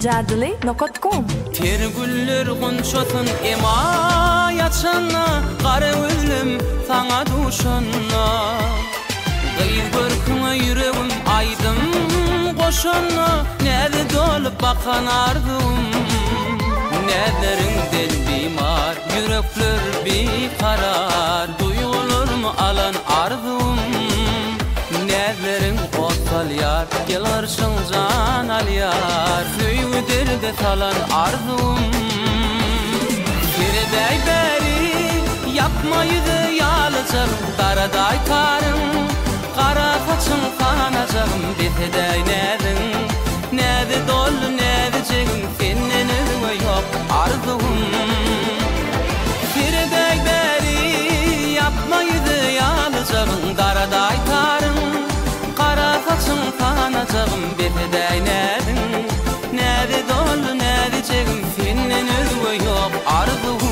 Jadily.com Ter güller gonşatın ema yaçanna Qara özlüm sana duşanna Gıyıl görküme yüreğim aydım Qoşanna Näde dolup bakan ardım Näderinden bimar Yürekler bir karar Duygularımı alan ardım Nädlerin otal yar Gel arşın can al yar Söýgü derde talan ardım Kereday beri yapmaydı yalacağım Daraday tarım Qara saçın kanacağım Deteday nädin Näde dolu näde jegim Senden özüme yok ardım Kereday beri yapmaydı yalacağım Daraday tarım Qara saçın kanacağım Deteday nädin Näde dolu näde jegim Senden özüme yok ardım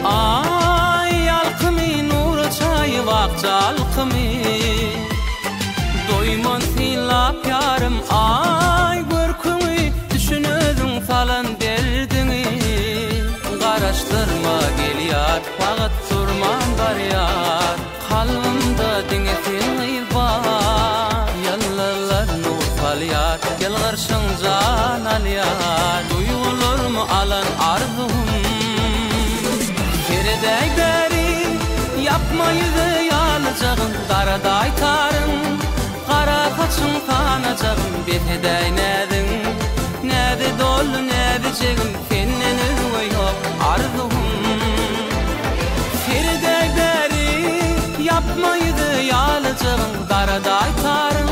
Ay alkımı nur çayı vakçalkımı Doyman silap yarım ay görkümü Düşünüdün falan derdini Qaraştırma gel yar Faqat durman bar yar Kalbimda deňetin var Yallalar nur fal yar Gel qarşın can al yar Duygularımı alan ardım Kereday beri yapmaydı yalacağım Daraday tarım Qara saçın kanacağım Beteday nädin Näde dolu näde jegim Senden özüme yok ardım Kereday beri yapmaydı yalacağım Daraday tarım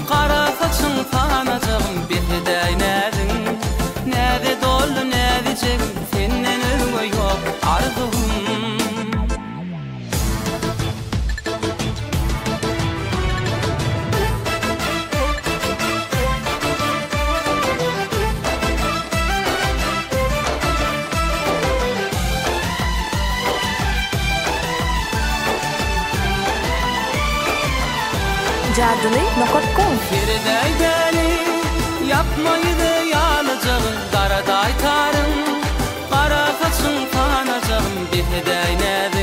Qara saçın kanacağım Beteday nädin Näde dolu näde jegim Senden özüme yok ardım Jadily.com Kereday beri yapmaydı yalacağım Daraday tarım Qara saçın kanacağım Beteday nädin